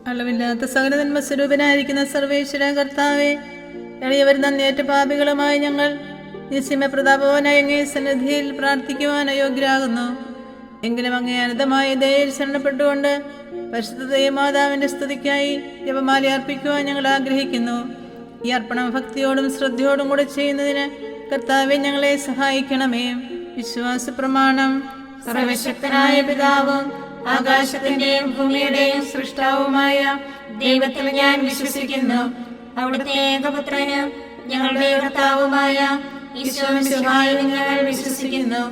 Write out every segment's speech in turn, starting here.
അളവില്ലാത്ത സകലനന്മ സ്വരൂപനായിരിക്കുന്ന സർവേശ്വര കർത്താവെ, എളിയവർ നന്ദിയേറ്റ പാപികളുമായി ഞങ്ങൾ നിസ്യമ പ്രതാപവാനായ അങ്ങേ സന്നിധിയിൽ പ്രാർത്ഥിക്കുവാൻ അയോഗ്യരാകുന്നു. എങ്കിലും അങ്ങേ അനന്തമായ ദയയിൽ ശരണപ്പെട്ടുകൊണ്ട് പരിശുദ്ധ മാതാവിന്റെ സ്തുതിക്കായി ജപമാല അർപ്പിക്കുവാൻ ഞങ്ങൾ ആഗ്രഹിക്കുന്നു. ഈ അർപ്പണം ഭക്തിയോടും ശ്രദ്ധയോടും കൂടെ ചെയ്യുന്നതിന് കർത്താവെ ഞങ്ങളെ സഹായിക്കണമേ. വിശ്വാസ പ്രമാണം. സർവശക്തനായ പിതാവും ആകാശത്തിന്റെയും ഭൂമിയുടെയും സൃഷ്ടാവുമായ ദൈവത്തിൽ ഞാൻ വിശ്വസിക്കുന്നു. അവിടുത്തെ ഏകപുത്രനും ഞങ്ങളുടെ കർത്താവുമായ ഈശോമിശിഹായിൽ ഞങ്ങൾ വിശ്വസിക്കുന്നു.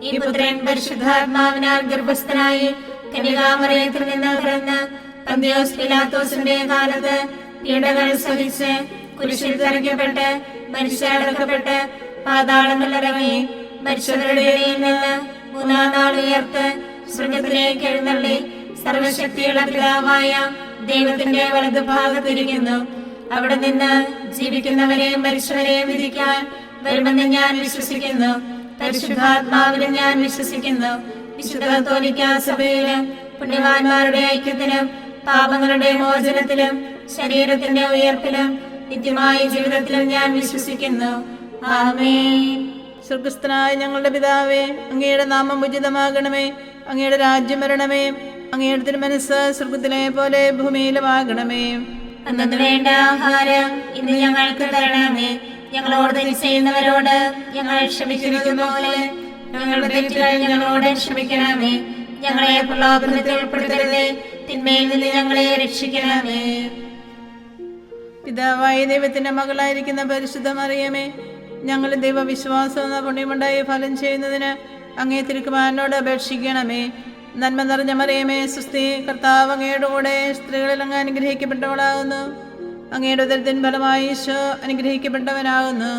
ഈ പുത്രൻ പരിശുദ്ധാത്മാവിനാൽ ഗർഭസ്ഥനായി കന്യകാമറിയത്തിൽ നിന്ന് പിറന്ന് പന്തിയോസ് പിലാത്തോസിന്റെ കാലത്ത് പീഡകൾ സഹിച്ച് കുരിശിൽ തറയ്ക്കപ്പെട്ട് മരിച്ചടക്കപ്പെട്ട് പാതാളങ്ങളിലിറങ്ങി മരിച്ചവരുടെ ഇടയിൽ നിന്ന് മൂന്നാം നാൾ ഉയർത്ത് സ്വർഗത്തിലേക്ക് എഴുന്നള്ളി സർവശക്തിയുള്ള പിതാവായ ദൈവത്തിന്റെ വലതുഭാഗത്തിരിക്കുന്നു. അവിടെ നിന്ന് ജീവിക്കുന്നവരെയും മരിച്ചവരെയും വിധിക്കാൻ വരുമെന്ന് ഞാൻ വിശ്വസിക്കുന്നു. പരിശുദ്ധാത്മാവിലും ഞാൻ വിശ്വസിക്കുന്നു. വിശുദ്ധ കത്തോലിക്കാ സഭയിലും പുണ്യവാന്മാരുടെ ഐക്യത്തിലും പാപങ്ങളുടെ മോചനത്തിലും ശരീരത്തിന്റെ ഉയർപ്പിലും നിത്യമായ ജീവിതത്തിലും ഞാൻ വിശ്വസിക്കുന്നു. ആമേൻ. സ്വർഗസ്ഥനായ ഞങ്ങളുടെ പിതാവേ, അങ്ങയുടെ നാമം ഉചിതമാകണമേ. അങ്ങയുടെ രാജ്യം വരണമേ. അങ്ങയുടെ തിരുമനസ്സ് സ്വർഗത്തിലെ പോലെ ഭൂമിയിലുമാകണമേ. അന്നു വേണ്ട ആഹാരം ഇന്ന് ഞങ്ങൾക്ക് തരണമേ. ഞങ്ങളോട് തെറ്റ് ചെയ്യുന്നവരോട് ഞങ്ങൾ ക്ഷമിക്കുന്നത് പോലെ ഞങ്ങളുടെ തെറ്റുകൾ ഞങ്ങളോട് ക്ഷമിക്കണമേ. ഞങ്ങളെ പ്രലോഭനത്തിൽ ഉൾപ്പെടുത്തരുതേ, തിന്മയിൽ നിന്ന് ഞങ്ങളെ രക്ഷിക്കണമേ. പിതാവായ ദൈവത്തിന്റെ മകളായിരിക്കുന്ന പരിശുദ്ധ മറിയമേ, ഞങ്ങൾ ദൈവവിശ്വാസം എന്ന പുണ്യമുണ്ടായി ഫലം ചെയ്യുന്നതിന് അങ്ങേ തിരുക്കുമാരനോട് അപേക്ഷിക്കണമേ. നന്മ നിറഞ്ഞ മറിയമേ, സുസ്ഥി, കർത്താവ് അങ്ങയുടെ കൂടെ സ്ത്രീകളിൽ അങ്ങ് അനുഗ്രഹിക്കപ്പെട്ടവളാകുന്നു. അങ്ങയുടെ ഉദരത്തിൻ ഫലമായി ഈശോ അനുഗ്രഹിക്കപ്പെട്ടവനാകുന്നു.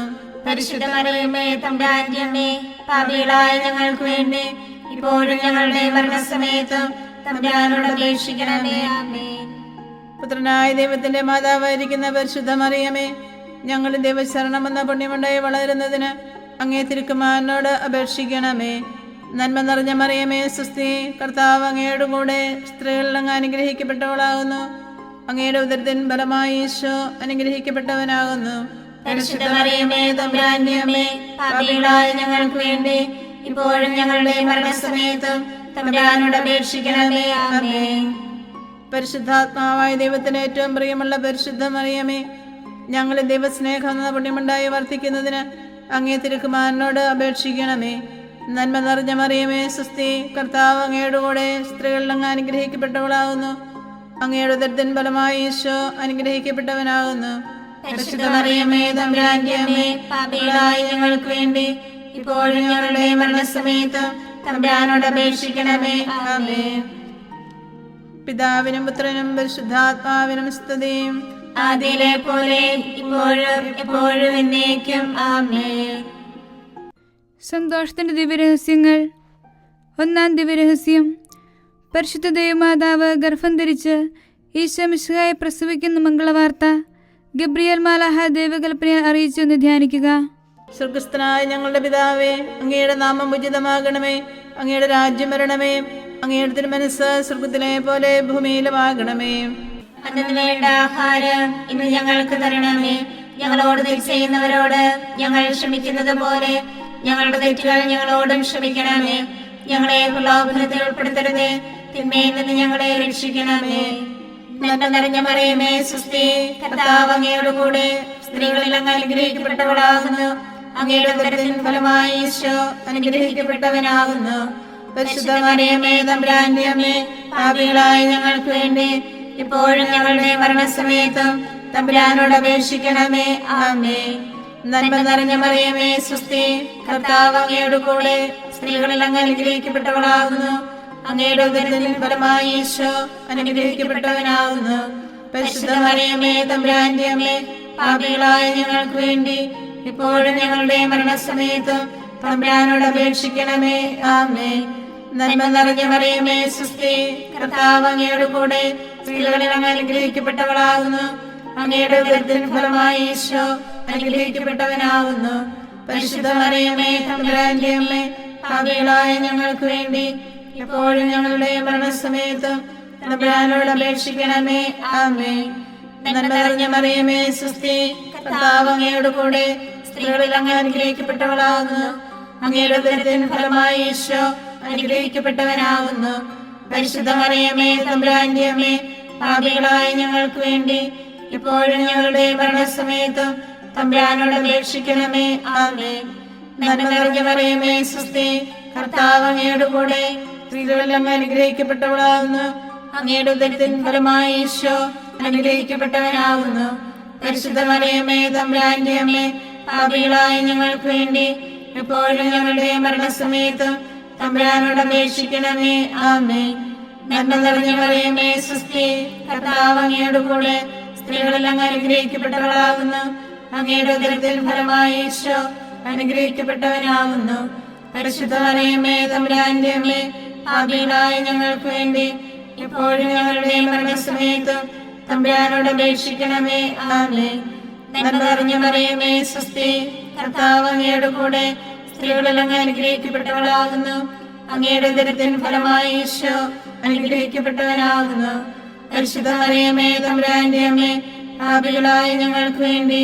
പരിശുദ്ധ മറിയമേ, തമ്പുരാന്റെ അമ്മേ, പാപികളായ ഞങ്ങൾക്ക് വേണ്ടി ഇപ്പോഴും ഞങ്ങളുടെ മരണസമയത്തും തമ്പുരാനോട് അപേക്ഷിക്കണമേ. ആമേൻ. പുത്രനായ ദൈവത്തിന്റെ മാതാവായിരിക്കുന്ന പരിശുദ്ധ മറിയമേ, ഞങ്ങൾ ദൈവശരണം എന്ന പുണ്യമുണ്ടായി വളരുന്നതിന് അങ്ങേ തിരുക്കുമാരനോട് അപേക്ഷിക്കണമേ. നന്മ നിറഞ്ഞ മറിയമേ, സുസ്ഥി, കർത്താവ് അങ്ങയുടെ കൂടെ സ്ത്രീകളിൽ അങ്ങ് അനുഗ്രഹിക്കപ്പെട്ടവളാകുന്നു. അങ്ങയുടെ ഉദരത്തിൻ ഫലമായി ഈശോ അനുഗ്രഹിക്കപ്പെട്ടവനാകുന്നു. പരിശുദ്ധ മറിയമേ, തമ്പുരാന്റെ അമ്മേ, പാപികളായ ഞങ്ങൾക്ക് വേണ്ടി ഇപ്പോഴും ഞങ്ങളുടെ മരണസമയത്തും തമ്പുരാനോട് അപേക്ഷിക്കണമേ. ആമേൻ. പരിശുദ്ധാത്മാവായ ദൈവത്തിന് ഏറ്റവും പ്രിയമുള്ള പരിശുദ്ധ മറിയമേ, ഞങ്ങൾ ദൈവസ്നേഹം എന്ന പുണ്യമുണ്ടായി വർദ്ധിക്കുന്നതിന് അങ്ങേ തിരുക്കുമാരനോട് അപേക്ഷിക്കണമേ. നന്മ നിറഞ്ഞ മറിയമേ, സുസ്ഥി, കർത്താവ് അങ്ങയുടെ കൂടെ സ്ത്രീകളിൽ അങ്ങ് അനുഗ്രഹിക്കപ്പെട്ടവളാകുന്നു. അങ്ങയുടെ ഉദരത്തിൻ ഫലമായി ഈശോ അനുഗ്രഹിക്കപ്പെട്ടവനാകുന്നു. പരിശുദ്ധ മറിയമേ, തമ്പുരാന്റെ അമ്മേ, പാപികളായ ഞങ്ങൾക്ക് വേണ്ടി ഇപ്പോഴും ഞങ്ങളുടെ മരണസമയത്തും തമ്പുരാനോട് അപേക്ഷിക്കണമേ. ആമേൻ. പിതാവിനും പുത്രനും പരിശുദ്ധാത്മാവിനും സ്തുതിയും, ആദിയിലെ പോലെ ഇപ്പോഴും എപ്പോഴും എന്നേക്കും. ആമേൻ. സന്തോഷത്തിന്റെ ദിവ്യരഹസ്യങ്ങൾ. ഒന്നാം ദിവ്യരഹസ്യം, പരിശുദ്ധ ദൈവമാതാവ് ഗർഭം ധരിച്ച് ഈശോ മിശിഹായെ പ്രസവിക്കുന്ന മംഗളവാർത്ത ഗബ്രിയേൽ മാലാഹ ദൈവകൽപ്പനയെ അറിയിച്ചു എന്ന് ധ്യാനിക്കുക. സ്വർഗസ്ഥനായ ഞങ്ങളുടെ പിതാവേ, അങ്ങയുടെ നാമം ഉചിതമാകണമേ. അങ്ങയുടെ രാജ്യം വരണമേ. അങ്ങയുടെ തിരുമനസ്സ് സ്വർഗത്തിലെ പോലെ ഭൂമിയിലുമാകണമേ. അന്നു വേണ്ട ആഹാരം ഇന്ന് ഞങ്ങൾക്ക് തരണമേ. ഞങ്ങളോട് തെറ്റ് ചെയ്യുന്നവരോട് ഞങ്ങൾ ക്ഷമിക്കുന്നത് പോലെ ഞങ്ങളുടെ തെറ്റുകൾ ഞങ്ങളോടും ക്ഷമിക്കണമേ. ഞങ്ങളെ പ്രലോഭനത്തിൽ ഉൾപ്പെടുത്തരുതേ, തിന്മയിൽ നിന്ന് ഞങ്ങളെ രക്ഷിക്കണമേ. നന്മ നിറഞ്ഞ മറിയമേ, സുസ്ഥി, കർത്താവ് അങ്ങയുടെ കൂടെ സ്ത്രീകളിൽ അങ്ങ് അനുഗ്രഹിക്കപ്പെട്ടവളാകുന്നു. അങ്ങയുടെ ഉദരത്തിൻ ഫലമായി ഈശോ അനുഗ്രഹിക്കപ്പെട്ടവനാകുന്നു. പരിശുദ്ധ മറിയമേ, തമ്പുരാന്റെ അമ്മേ, പാപികളായ ഞങ്ങൾക്ക് വേണ്ടി ഇപ്പോഴും ഞങ്ങളുടെ മരണസമയത്തും തമ്പുരാനോട് അപേക്ഷിക്കണമേ. ആമേൻ. നന്മ നിറഞ്ഞ മറിയമേ, സുസ്ഥി, കർത്താവ് അങ്ങയുടെ കൂടെ സ്ത്രീകളിൽ അങ്ങ് അനുഗ്രഹിക്കപ്പെട്ടവളാകുന്നു. അങ്ങയുടെ ഉദരത്തിൻ ഫലമായി ഈശോ അനുഗ്രഹിക്കപ്പെട്ടവനാകുന്നു. പരിശുദ്ധ മറിയമേ, തമ്പുരാന്റെ അമ്മേ, പാപികളായ ഞങ്ങൾക്ക് വേണ്ടി ഇപ്പോഴും ഞങ്ങളുടെ മരണസമയത്തും തമ്പുരാനോട് അപേക്ഷിക്കണമേ. ആമേൻ. നന്മ നിറഞ്ഞ മറിയമേ, സുസ്ഥി, കർത്താവ് അങ്ങയുടെ കൂടെ സ്ത്രീകളിൽ അങ്ങ് അനുഗ്രഹിക്കപ്പെട്ടവളാകുന്നു. അങ്ങയുടെ ഉദരത്തിൻ ഫലമായി ഈശോ അനുഗ്രഹിക്കപ്പെട്ടവനാകുന്നു. പരിശുദ്ധ മറിയമേ, തമ്പുരാന്റെ അമ്മേ, പാപികളായ ഞങ്ങൾക്ക് വേണ്ടി ഇപ്പോഴും ഞങ്ങളുടെ മരണസമയത്തും തമ്പുരാനോട് അപേക്ഷിക്കണമേ. ആമേൻ. നന്മ നിറഞ്ഞ മറിയമേ സുസ്തി, കർത്താവ് അങ്ങയോട് കൂടെ സ്ത്രീകളിൽ അങ്ങ് അനുഗ്രഹിക്കപ്പെട്ടവളാകുന്നു. അങ്ങയുടെ ഉദരത്തിൻ ഫലമായി ഈശോ അനുഗ്രഹിക്കപ്പെട്ടവനാകുന്നു. പരിശുദ്ധ മറിയമേ തമ്പുരാന്റെ അമ്മേ, പാപികളായ ഞങ്ങൾക്ക് വേണ്ടി ഇപ്പോഴും ഞങ്ങളുടെ മരണസമയത്തും തമ്പുരാനോട് അപേക്ഷിക്കണമേ. ആമേൻ. നന്മ നിറഞ്ഞ മറിയമേ സുസ്തി, കർത്താവ് അങ്ങയോട് കൂടെ സ്ത്രീകളിൽ അങ്ങ് അനുഗ്രഹിക്കപ്പെട്ടവളാകുന്നു. അങ്ങയുടെ ഉദരത്തിൻ ഫലമായി ഈശോ അനുഗ്രഹിക്കപ്പെട്ടവനാകുന്നു. പരിശുദ്ധ മറിയമേ തമ്പുരാന്റെ അമ്മേ, പാപികളായ ഞങ്ങൾക്ക് വേണ്ടി എപ്പോഴും ഞങ്ങളുടെ മരണസമയത്തും തമ്പുരാനോട് അപേക്ഷിക്കണമേ. ആമേൻ. നന്മ നിറഞ്ഞ മറിയമേ സുസ്തി, കർത്താവ് അങ്ങയോട് കൂടെ സ്ത്രീകളിൽ അങ്ങ് അനുഗ്രഹിക്കപ്പെട്ടവളാകുന്നു. അങ്ങയുടെ ഉദരത്തിൻ ഫലമായി ഈശോ അനുഗ്രഹിക്കപ്പെട്ടവനാകുന്നു. പരിശുദ്ധ മറിയമേ തമ്പുരാന്റെ അമ്മേ, പാപികളായ ഞങ്ങൾക്ക് വേണ്ടി എപ്പോഴും ഞങ്ങളുടെ മരണസമയത്തും തമ്പുരാനോട് അപേക്ഷിക്കണമേ. ആമേൻ. നന്മ നിറഞ്ഞ മറിയമേ സുസ്തി, കർത്താവ് അങ്ങയോട് കൂടെ സ്ത്രീകളിൽ അങ്ങ് അനുഗ്രഹിക്കപ്പെട്ടവളാകുന്നു. അങ്ങയുടെ ഉദരത്തിൻ ഫലമായി ഈശോ അനുഗ്രഹിക്കപ്പെട്ടവനാകുന്നു. പരിശുദ്ധ മറിയമേ തമ്പുരാന്റെ അമ്മേ, പാപികളായ ഞങ്ങൾക്ക് വേണ്ടി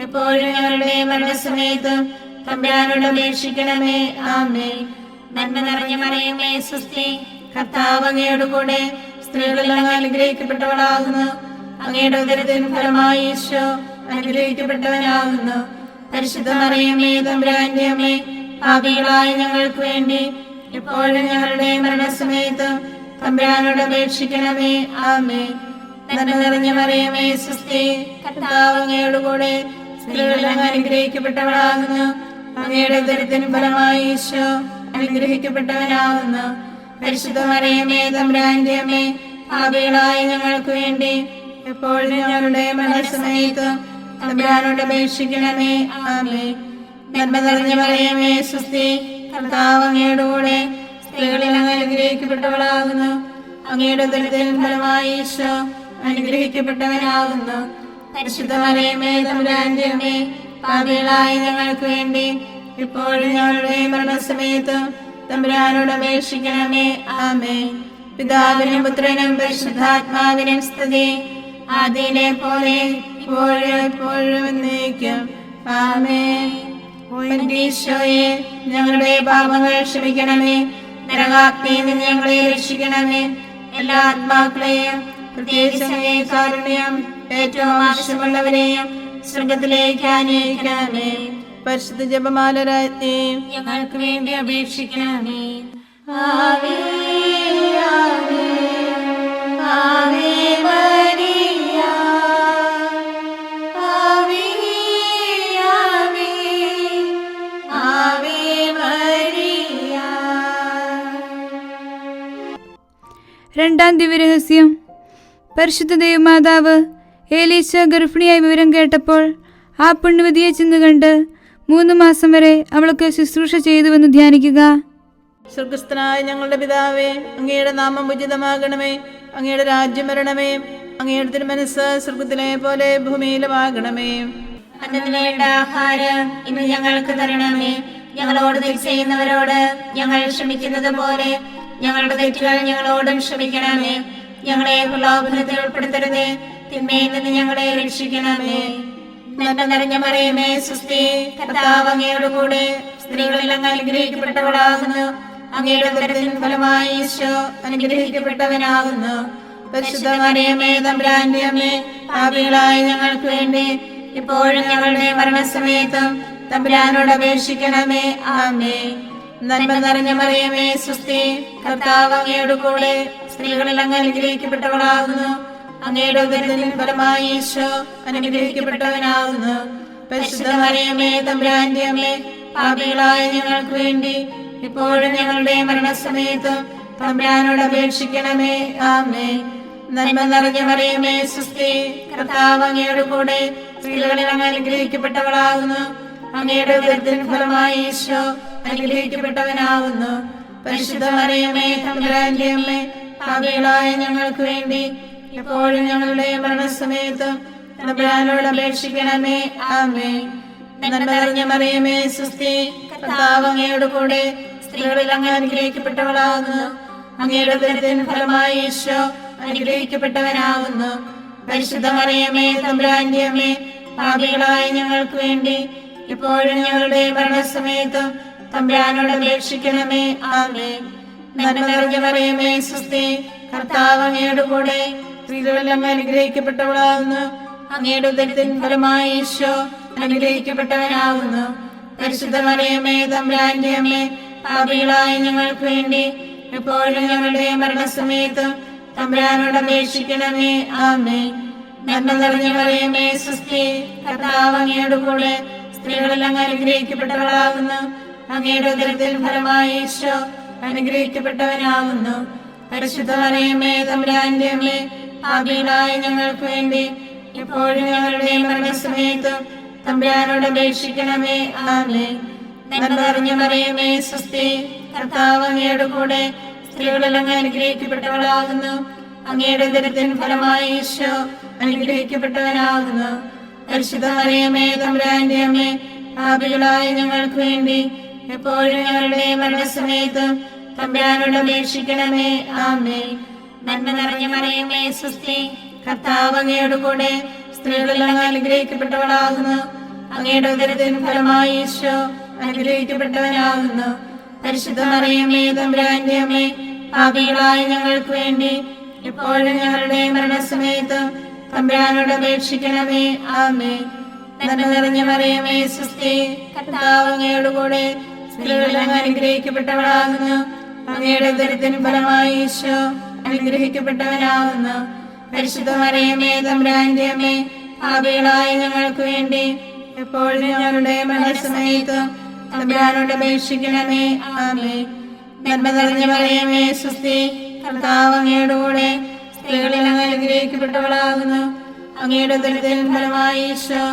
എപ്പോഴും ഞങ്ങളുടെ മരണസമയത്തും തമ്പുരാനോട് അപേക്ഷിക്കണമേ. ആമേൻ. നന്മ നിറഞ്ഞ മറിയമേ സുസ്തി, കർത്താവ് അങ്ങയോട് കൂടെ സ്ത്രീകളിൽ അങ്ങ് അനുഗ്രഹിക്കപ്പെട്ടവളാകുന്നു. അങ്ങയുടെ ഉദരത്തിൻ ഫലമായി ഈശോ അനുഗ്രഹിക്കപ്പെട്ടവനാകുന്നു. പരിശുദ്ധ മറിയമേ തമ്പുരാന്റെ അമ്മേ, പാപികളായ ഞങ്ങൾക്ക് വേണ്ടി എപ്പോഴും ഞങ്ങളുടെ മരണസമയത്തും തമ്പുരാനോട് അപേക്ഷിക്കണമേ. ആമേൻ. നന്മ നിറഞ്ഞ മറിയമേ സുസ്തി, കർത്താവ് അങ്ങയോട് കൂടെ സ്ത്രീകളിൽ അങ്ങ് അനുഗ്രഹിക്കപ്പെട്ടവളാകുന്നു. അങ്ങയുടെ ഉദരത്തിൻ ഫലമായി ഈശോ അനുഗ്രഹിക്കപ്പെട്ടവനാകുന്നു. പരിശുദ്ധ മറിയമേ തമ്പുരാന്റെ അമ്മേ, പാപികളായ ഞങ്ങൾക്ക് വേണ്ടി എപ്പോഴും ഞങ്ങളുടെ മരണസമയത്തും തമ്പുരാനോട് അപേക്ഷിക്കണമേ. ആമേൻ. നന്മ നിറഞ്ഞ മറിയമേ സുസ്തി, കർത്താവ് അങ്ങയോട് കൂടെ സ്ത്രീകളിൽ അങ്ങ് അനുഗ്രഹിക്കപ്പെട്ടവളാകുന്നു. അങ്ങയുടെ ഉദരത്തിൻ ഫലമായി ഈശോ അനുഗ്രഹിക്കപ്പെട്ടവനാകുന്നു. പരിശുദ്ധ മറിയമേ തമ്പുരാന്റെ അമ്മേ, പാപികളായ ഞങ്ങൾക്ക് വേണ്ടി ഇപ്പോഴും ഞങ്ങളുടെ മരണസമയത്തും തമ്പുരാനോട് അപേക്ഷിക്കണമേ. ആമേൻ. പിതാവിനും പുത്രനും പരിശുദ്ധാത്മാവിനും സ്തുതി, ആദിയിലെ പോലെ ഇപ്പോഴും എപ്പോഴും എന്നേക്കും. ആമേൻ. ഈശോയെ, ഞങ്ങളുടെ പാപങ്ങൾ ക്ഷമിക്കണമേ. നരകാഗ്നിയിൽ നിന്ന് ഞങ്ങളെ രക്ഷിക്കണമേ. എല്ലാ ആത്മാക്കളെയും പ്രത്യേകിച്ച് അങ്ങേ കാരുണ്യം ഏറ്റവും ആവശ്യമുള്ളവരെയും സ്വർഗത്തിലേക്ക് ആനയിക്കണമേ. പരിശുദ്ധ ജപമാല രാജ്ഞി, ഞങ്ങൾക്ക് വേണ്ടി അപേക്ഷിക്കണമേ. ആവേ ആവേ ആവേ മരിയ, ആവേ ആവേ ആവേ മരിയ. രണ്ടാം ദിവ്യരഹസ്യം. പരിശുദ്ധ ദൈവമാതാവ് ഏലീശ ഗർഭിണിയായി വിവരം കേട്ടപ്പോൾ ആ പുണ്യവതിയെ ചെന്ന് കണ്ട് 3 മാസം വരെ അവൾക്ക് ശുശ്രൂഷ ചെയ്തുവെന്ന് ധ്യാനിക്കുക. സ്വർഗസ്ഥനായ ഞങ്ങളുടെ പിതാവേ, അങ്ങയുടെ നാമം ഉചിതമാകണമേ. അങ്ങയുടെ രാജ്യം വരണമേ. അങ്ങയുടെ തിരുമനസ്സ് സ്വർഗത്തിലെ പോലെ ഭൂമിയിലുമാകണമേ. അന്നു വേണ്ട ആഹാരം ഇന്ന് ഞങ്ങൾക്ക് തരണമേ. ഞങ്ങളോട് തെറ്റ് ചെയ്യുന്നവരോട് ഞങ്ങൾ ക്ഷമിക്കുന്നത് പോലെ ഞങ്ങളുടെ തെറ്റുകൾ ഞങ്ങളോടും ക്ഷമിക്കണമേ. ഞങ്ങളെ പ്രലോഭനത്തിൽ ഉൾപ്പെടുത്തരുതേ, തിന്മയിൽ നിന്ന് ഞങ്ങളെ രക്ഷിക്കണമേ. നന്മ നിറഞ്ഞ മറിയമേ സുസ്തി, കർത്താവ് അങ്ങയോട് കൂടെ സ്ത്രീകളിൽ അങ്ങ് അനുഗ്രഹിക്കപ്പെട്ടവളാകുന്നു. അങ്ങയുടെ ഉദരത്തിൻ ഫലമായി ഈശോ അനുഗ്രഹിക്കപ്പെട്ടവനാകുന്നു. പരിശുദ്ധ മറിയമേ തമ്പുരാന്റെ അമ്മേ, പാപികളായ ഞങ്ങൾക്ക് വേണ്ടി ഇപ്പോഴും ഞങ്ങളുടെ മരണസമയത്തും തമ്പുരാനോട് അപേക്ഷിക്കണമേ. ആമേൻ. നന്മ നിറഞ്ഞ മറിയമേ സുസ്തി, കർത്താവ് അങ്ങയോട് കൂടെ സ്ത്രീകളിൽ അങ്ങ് അനുഗ്രഹിക്കപ്പെട്ടവളാകുന്നു. അങ്ങയുടെ ഉദരത്തിൻ ഫലമായി ഈശോ അനുഗ്രഹിക്കപ്പെട്ടവനാകുന്നു. പരിശുദ്ധ മറിയമേ തമ്പുരാന്റെ അമ്മേ, പാപികളായ ഞങ്ങൾക്ക് വേണ്ടി ഇപ്പോഴും ഞങ്ങളുടെ മരണസമയത്തും തമ്പുരാനോട് അപേക്ഷിക്കണമേ. ആമേൻ. നന്മ നിറഞ്ഞ മറിയമേ സുസ്തി, കർത്താവ് അങ്ങയോട് കൂടെ സ്ത്രീകളിൽ അങ്ങ് അനുഗ്രഹിക്കപ്പെട്ടവളാകുന്നു. അങ്ങയുടെ ഉദരത്തിൻ ഫലമായി ഈശോ അനുഗ്രഹിക്കപ്പെട്ടവനാകുന്നു. പരിശുദ്ധ മറിയമേ തമ്പുരാന്റെ അമ്മേ, പാപികളായ ഞങ്ങൾക്ക് വേണ്ടി എപ്പോഴും ഞങ്ങളുടെ മരണസമയത്തും തമ്പുരാനോട് അപേക്ഷിക്കണമേ. ആമേൻ. നന്മ നിറഞ്ഞ മറിയമേ സുസ്തി, കർത്താവ് അങ്ങയോട് കൂടെ സ്ത്രീകളിൽ അങ്ങ് അനുഗ്രഹിക്കപ്പെട്ടവളാകുന്നു. അങ്ങയുടെ ഉദരത്തിൻ ഫലമായി ഈശോ അനുഗ്രഹിക്കപ്പെട്ടവനാകുന്നു. പരിശുദ്ധ മറിയമേ തമ്പുരാന്റെ അമ്മേ, പാപികളായ ഞങ്ങൾക്ക് വേണ്ടി ഇപ്പോഴും ഞങ്ങളുടെ മരണസമയത്തും തമ്പുരാനോട് അപേക്ഷിക്കണമേ. ആമേൻ. നന്മ നിറഞ്ഞ മറിയമേ സ്വസ്തി, കർത്താവ് അങ്ങയുടെ കൂടെ സ്ത്രീകളിൽ അങ്ങ് അനുഗ്രഹിക്കപ്പെട്ടവളാകുന്നു. അങ്ങയുടെ ഉദരത്തിൻ ഫലമായി ഈശോ അനുഗ്രഹിക്കപ്പെട്ടവനാകുന്നു. പരിശുദ്ധ മറിയമേ തമ്പുരാന്റെ അമ്മേ, പാപികളായ ഞങ്ങൾക്ക് വേണ്ടി ഇപ്പോഴും ഞങ്ങളുടെ മരണസമയത്തും തമ്പുരാനോട് അപേക്ഷിക്കണമേ. ആമേൻ. നന്മ നിറഞ്ഞ മറിയമേ സ്വസ്തി, കർത്താവ് അങ്ങയുടെ കൂടെ സ്ത്രീകളിൽ അങ്ങ് അനുഗ്രഹിക്കപ്പെട്ടവളാകുന്നു. അങ്ങയുടെ ഉദരത്തിൻ ഫലമായി ഈശോ അനുഗ്രഹിക്കപ്പെട്ടവനാകുന്നു. പരിശുദ്ധ മറിയമേ തമ്പുരാന്റെ അമ്മേ, പാപികളായ ഞങ്ങൾക്ക് വേണ്ടി ഇപ്പോഴും ഞങ്ങളുടെ മരണസമയത്തും തമ്പുരാനോട് അപേക്ഷിക്കണമേ. ആമേൻ. നന്മ നിറഞ്ഞ മറിയമേ സ്വസ്തി, കർത്താവ് അങ്ങയുടെ കൂടെ സ്ത്രീകളിൽ അങ്ങ് അനുഗ്രഹിക്കപ്പെട്ടവളാകുന്നു. അങ്ങയുടെ ഉദരത്തിൻ ഫലമായി ഈശോ അനുഗ്രഹിക്കപ്പെട്ടവനാകുന്നു. പരിശുദ്ധ മറിയമേ തമ്പുരാന്റെ അമ്മേ, പാപികളായ ഞങ്ങൾക്ക് വേണ്ടി എപ്പോഴും ഞങ്ങളുടെ മരണസമയത്തും തമ്പുരാനോട് അപേക്ഷിക്കണമേ. ആമേൻ. നന്മ നിറഞ്ഞ മറിയമേ സ്വസ്തി, കർത്താവ് അങ്ങയുടെ കൂടെ സ്ത്രീകളിൽ അങ്ങ് അനുഗ്രഹിക്കപ്പെട്ടവളാകുന്നു. അങ്ങയുടെ ഉദരത്തിൻ ഫലമായി ഈശോ അനുഗ്രഹിക്കപ്പെട്ടവനാകുന്നു. പരിശുദ്ധ മറിയമേ തമ്പുരാന്റെ അമ്മേ, പാപികളായ ഞങ്ങൾക്ക് വേണ്ടി ഇപ്പോഴും ഞങ്ങളുടെ മരണസമയത്തും തമ്പുരാനോട് അപേക്ഷിക്കണമേ. ആമേൻ. നന്മ നിറഞ്ഞ മറിയമേ സ്വസ്തി, കർത്താവ് അങ്ങയുടെ കൂടെ സ്ത്രീകളിൽ അങ്ങ് അനുഗ്രഹിക്കപ്പെട്ടവളാകുന്നു. അങ്ങയുടെ ഉദരത്തിൻ ഫലമായി ഈശോ അനുഗ്രഹിക്കപ്പെട്ടവനാകുന്നു. പരിശുദ്ധ മറിയമേ തമ്പുരാന്റെ അമ്മേ, പാപികളായ ഞങ്ങൾക്ക് വേണ്ടി എപ്പോഴും ഞങ്ങളുടെ മരണസമയത്തും തമ്പുരാനോട് അപേക്ഷിക്കണമേ. ആമേൻ. നന്മ നിറഞ്ഞ മറിയമേ സ്വസ്തി, കർത്താവ് അങ്ങയുടെ കൂടെ സ്ത്രീകളിൽ അങ്ങ് അനുഗ്രഹിക്കപ്പെട്ടവളാകുന്നു. അങ്ങയുടെ ഉദരത്തിൻ ഫലമായി ഈശോ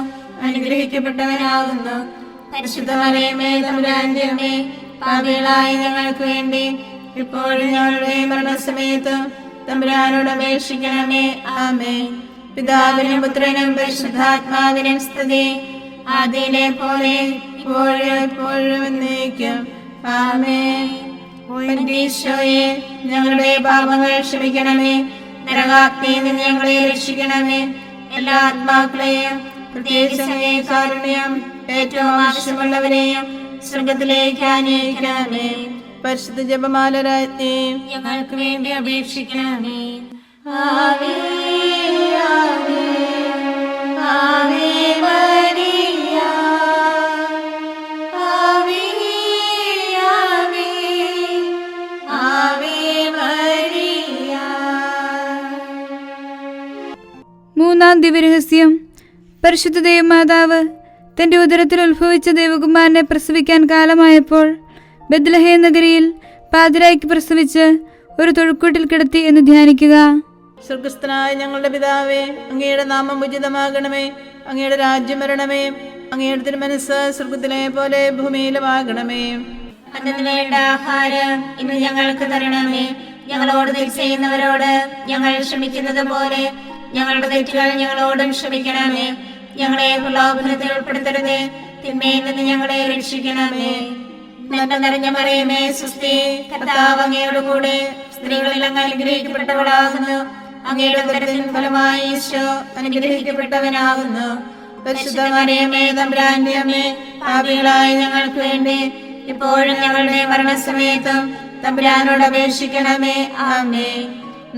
അനുഗ്രഹിക്കപ്പെട്ടവനാകുന്നു. പരിശുദ്ധ മറിയമേ തമ്പുരാന്റെ അമ്മേ, പാപികളായ ഞങ്ങൾക്ക് വേണ്ടി ഇപ്പോഴും ഞങ്ങളുടെ മരണസമയത്തും തമ്പുരാനോട് അപേക്ഷിക്കണമേ. ആമേൻ. പിതാവിനും പുത്രനും പരിശുദ്ധാത്മാവിനും സ്തുതി, ആദിയിലെ പോലെ ഇപ്പോഴും എപ്പോഴും എന്നേക്കും. ആമേൻ. ഈശോയെ, ഞങ്ങളുടെ പാപങ്ങൾ ക്ഷമിക്കണമേ. നരകാഗ്നിയിൽ നിന്ന് ഞങ്ങളെ രക്ഷിക്കണമേ. എല്ലാ ആത്മാക്കളെയും പ്രത്യേകിച്ച് അങ്ങേ കാരുണ്യം ഏറ്റവും ആവശ്യമുള്ളവരെയും സ്വർഗത്തിലേക്ക് ആനയിക്കണമേ. പരിശുദ്ധ ജപമാല രാജ്ഞി ഞങ്ങൾക്ക് വേണ്ടി അപേക്ഷിക്കണമേ. ആവേ ആവേ ആവേ മരിയ, ആവേ ആവേ ആവേ മരിയ. മൂന്നാം ദിവ്യരഹസ്യം. പരിശുദ്ധ ദൈവമാതാവ് തന്റെ ഉദരത്തിൽ ഉത്ഭവിച്ച ദൈവകുമാരനെ പ്രസവിക്കാൻ കാലമായപ്പോൾ ബെത്ലഹേം നഗരിയിൽ പാതിരായ്ക്ക് പ്രസവിച്ച് ഒരു തൊഴുക്കൂട്ടിൽ കിടത്തി എന്ന് ധ്യാനിക്കുക. സ്വർഗസ്ഥനായ ഞങ്ങളുടെ പിതാവേ, അങ്ങയുടെ നാമം ഉചിതമാകണമേ. അങ്ങയുടെ രാജ്യം വരണമേ. അങ്ങയുടെ തിരുമനസ്സ് സ്വർഗത്തിലെ പോലെ ഭൂമിയിലുമാകണമേ. അന്നു വേണ്ട ആഹാരം ഇന്ന് ഞങ്ങൾക്ക് തരണമേ. ഞങ്ങളോട് തെറ്റ് ചെയ്യുന്നവരോട് ഞങ്ങൾ ക്ഷമിക്കുന്നത് പോലെ ഞങ്ങളുടെ തെറ്റുകൾ ഞങ്ങളോടും ക്ഷമിക്കണമേ. ഞങ്ങളെ പ്രലോഭനത്തിൽ ഉൾപ്പെടുത്തരുതേ, തിന്മയിൽ നിന്ന് ഞങ്ങളെ രക്ഷിക്കണമേ. നന്മ നിറഞ്ഞ മറിയമേ സ്വസ്തി, കർത്താവ് അങ്ങയുടെ കൂടെ സ്ത്രീകളിൽ അങ്ങ് അനുഗ്രഹിക്കപ്പെട്ടവളാകുന്നു. അങ്ങയുടെ ഉദരത്തിൻ ഫലമായി ഈശോ അനുഗ്രഹിക്കപ്പെട്ടവനാകുന്നു. പരിശുദ്ധ മറിയമേ തമ്പുരാന്റെ അമ്മേ, പാപികളായ ഞങ്ങൾക്ക് വേണ്ടി ഇപ്പോഴും ഞങ്ങളുടെ മരണസമയത്തും തമ്പുരാനോട് അപേക്ഷിക്കണമേ. ആമേൻ.